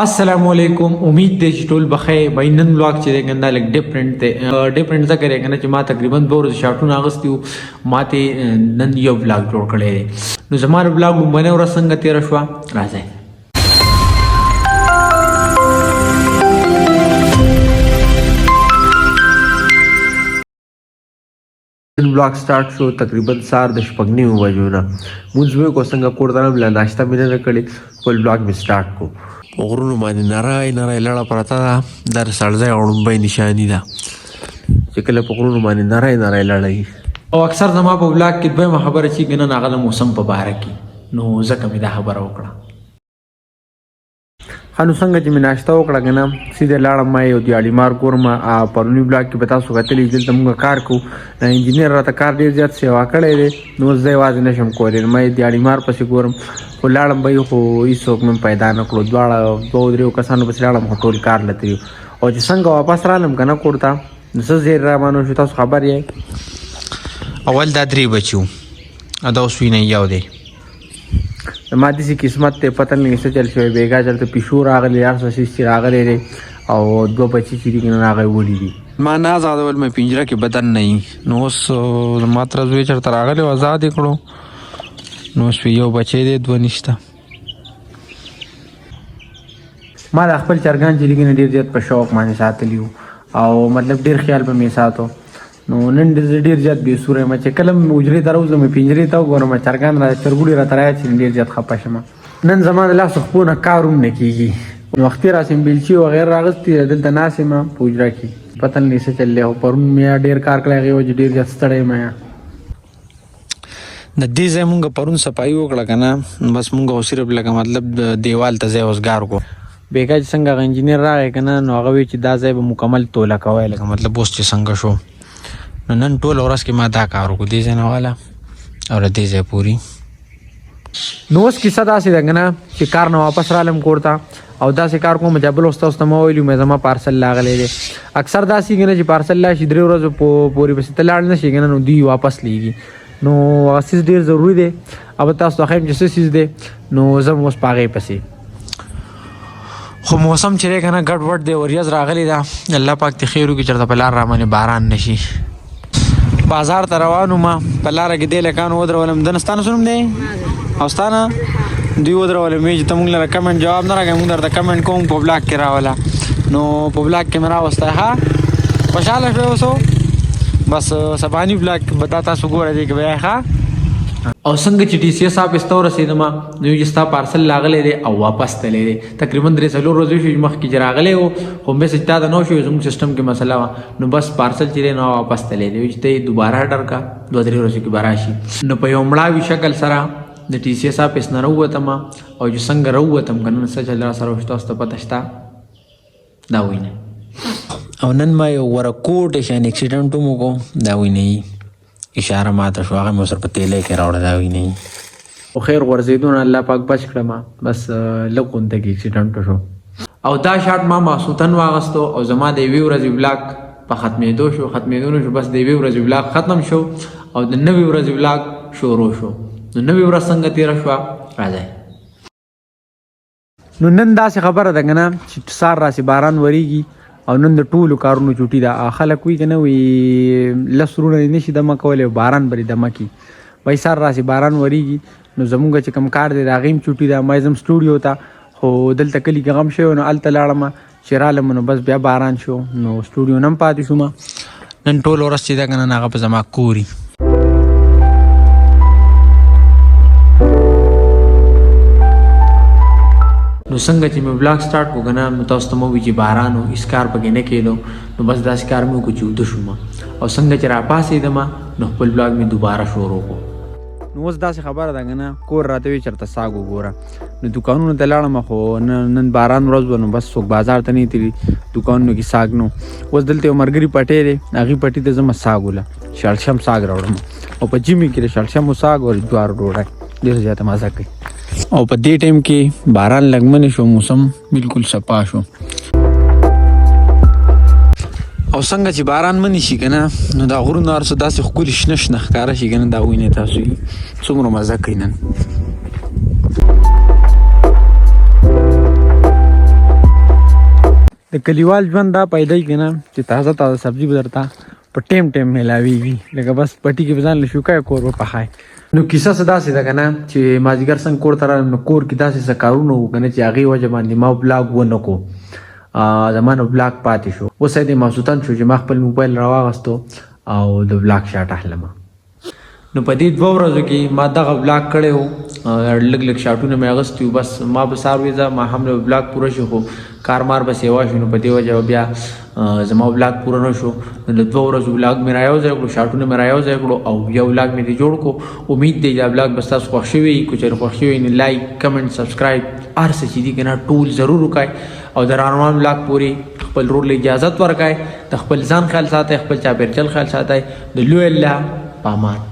السلام علیکم. امید دی چې ټول بخیر. نن بلاګ چې دی کنه لک ډیفرنٹ دی. ډیفرنٹ ځکه دی کنه چې ما تقریبا 2 ورځې شاټونه اغوستي وو. ما ته نن یو بلاګ جوړ کړی دی. نو زما د بلاګ لومبنۍ ورځ څنګه تېره شوه راځئ. بلاګ سٹارټ شو تقریبا سهار د 9:30 بجو نه. مونځ مې کو څنګه کور ته نه ناشته مې نه کړې. خپل بلاګ مې سٹارټ کو. غرونو باندې نری لړه پرته ده. دا د سړځای غړومبۍ نشاني ده چې کله په غرونو باندې نری لړه وي. او اکثر زما په بلاګ کې دویمه خبره چې ګنه هغه د موسم په باره کې. نو ځکه مې دا خبره وکړه. خانو څنګه چې مې ناشته وکړه کنه سیده لاړم ما یو دیالي مار ګورم. پرونی بلاګ کې به تاسو کتلی دلته موږ کار کوو. انجینر راته کار ډېر زیات سیوا کړی دی. نو زه یوازې نشم کولی. ما دیالي مار پسې ګورم خو لاړم به خو هېڅوک مې پیدا نه کړو. دواړه 2-3 کسانو پسې لاړم خو ټول کار لته یو. او چې څنګه واپس رالم که نه کور ته نو څه زیر رامانو شو. تاسو خبر یې اول دا 3 بچي وو دا اوس وینئ یو دی. ما داسې قسمت دی پته نه لګي څه چل شوی. بیګا چلته پیشو راغلی هر څه شیز چې راغلی دی او 2 بچي چې دي که نه هغه یې وړي دي. ما نه ازادول مې پنجره کې بدن نه وي. نو اوس زما تره زوی چېرته راغلی و ازاد یې کړو. نو اوس یو بچی دی 2 نشته. ما د خپل چرګان چې دي که نه ډېر زیات په شوق باندې ساتلي وو او مطلب ډېر خیال به مې ساتو. نو نن ډېر زیات بېسوره یم چې کله مې حجرې ته راوځم پنجرې ته وګورم چرګان را چرګوړي راته رایاد چې ډېر زیات خفه شم. نن زما د لاسو خپو نه کار هم نه کېږي. نو وختي راسم بیلچي وغیره راغستې دلته ناست یم په حجره کې. پته نه څه چل دی. خو پرون مې ډېر کار کړی هغې وجې ډېر زیات ستړی یم. د دې ځای مونږ پرون صفایي وکړه که نه بس مونږ خو صرف لکه مطلب دیوال ته ځای اوسګار کړو. بیګا چې څنګه هغه انجینر راغی که نه نو هغه وی چې دا ځای به مکمل توله کوی لکه مطلب اوس چې څنګه شو. نو نن ټوله ورځ کې ما دا کار وکړو دې ځای نه واله او له دې ځای پورې. نو اوس کیسه داسې ده که نه چې کار نه واپس رالم کور ته او داسې کار کوم چې بل اوس تاسو ته ما ویلي مې زما پارسل راغلی دی. اکثر داسې که نه چې پارسل راشي 3 ورځو پورې پسې ته لاړ نه شي که نه نو دوی واپس لیږي. نو هغه څیز ډېر ضروري دی. او تاسو ته ښیم چې څه څیز دی نو زه هم اوس په هغې پسې. خو موسم چې دی که نه ګډ وډ دی وریځ راغلی ده. الله پاک دې خیر وکړي چېرته په لار راباندې باران نه شي. بازار ته روان وم په لاره کې دې لکانو ودرولم. د ستا څه نوم دی او ستا نه دوی ودرولم وایي چې ته مونږ لره کمنټ جواب نه راکوې مونږ درته کمنټ کوم په بلاګ کې راوله. نو په بلاګ کې مې راوستی ښه خوشحاله شوی اوسو بس سباني بلاګ به دا تاسو ګوره دی که بیا ښه. او څنګه چې ټي سی ایس آفس ته ورسېدم نو چې ستا پارسل راغلی دی او واپس تللی دی. تقریبا 3-4 ورځې شوي مخکې چې راغلی و خو میسج تا ته نه شوی زموږ سیسټم کې مسله وه. نو بس پارسل چې دی نو واپس تللی دی چې ته یې دوباره اډر کا 2-3 ورځو کې به راشي. نو په یو مړاوي شکل سره د ټي سی ایس آفس نه راووتم او چې څنګه راووتم که نه څه چل را سره وشته تاسو ته پته شته دا وینئ. او نن ما یو ورکوټ شان اکسیډنټ هم وکړو دا وینئ اشاره ماته شو هغه مې ورسره په تیلی کې راوړه دا وینئ. خو خیر غورځېدو نه الله پاک بچ کړم بس لږ غونته کې اکسیډنټ شو. او دا شاټ ما ماسوتن واغستو او زما د 1 ورځې بلاګ په ختمېدو نه شو بس د 1 ورځې بلاګ ختم شو او د 9 ورځې بلاګ شروع شو. نو 9 ورځ څنګه تېره شوه راځئ. نو نن داسې خبره ده که نه چې سهار راسې باران وریږي او نن د ټولو کارونو چوټي ده. خلک وایي که نه وایي 10 ورونه یې نشي دمه کولی باران به یې دمه کړي. وایي سهار راسې باران وریږي نو زمونږ چې کوم کار دی د هغې هم چوټي ده. ما ځم سټوډیو ته خو دلته کلي کې غم شوی نو هلته لاړم چې رالم نو بس بیا باران شو نو سټوډیو نه هم پاتې شوم. نن ټول ورځ چې ده که نه هغه په زما کوري. نو څنګه چې مې بلاګ سټارټ کړو که نه نو تاسو ته مو وي چې باران و هېڅ کار پکې نه کېدو. نو بس داسې کار مې وکړو چې وده شوم او څنګه چې راپاڅېدم نو خپل بلاګ مې دوباره شروع کړو. نو اوس داسې خبره ده که نه کور راته وي چېرته ساګ وګوره. نو دوکانونو ته لاړم خو نن باران ورځ وه نو بس څوک بازار ته نه تلي دوکانونو کې ساګ نو. اوس دلته یو ملګري پټی دی هغې پټي ته ځم ساګ وله شړشم ساګ راوړم او په جمي کې د شړشمو ساګ او جوارو ډوډۍ ډېر زیاته مزه کوي. او په دې ټایم کې باران لګمنې شو موسم بالکل صفا شو. او څنګه چې باران منی شي که نه نو دا غرونه هر څه داسې ښکلي شنه شنه ښکاره شي که نه دا وینئ تاسو څومره مزه کوي نن. د کلیوال ژوند دا پیدا کې نه چې تازه تازه سبزي به درته په ټیم میلاویږي، لکه بس پټي کې به ځان له شوکای کور به پخای. نو کیسه څه داسې ده که نه چې مازدیګر څنګه کور ته راغلم نو کور کې داسې څه کارونه وو که نه چې هغې وجه باندې ما بلاګ ونه کړو، زما نه بلاګ پاتې شو. اوس یې د ماسوتن شو چې ما خپل موبایل راواغستو او د بلاګ شاټ اخلم. نو په دې 2 ورځو کې ما دغه بلاګ کړی و، لږ شاټونه مې اغوستي وو. بس ما به سهار وځه ما هم بلاګ پوره شو، خو کارمار به سیوا شو. نو په دې وجه بیا زما بلاګ پوره نه شو. نو د 2 ورځو بلاګ مې رايوځای کړو، شاټونه مې رايوځای کړو او یو بلاګ مې دې جوړ کړو. امید دی دا بلاګ به ستاسو خوښ شوي. که چېرې خوښ شوي نو لایک کمنټ سبسکرایب هر څه چې دي که نه ټول ضرور وکړئ او د رانوان بلاګ پورې خپل رول اجازت ورکړئ. د خپل ځان خیال ساتئ، خپل چاپېریال خیال ساتئ. د لوی الله په امان.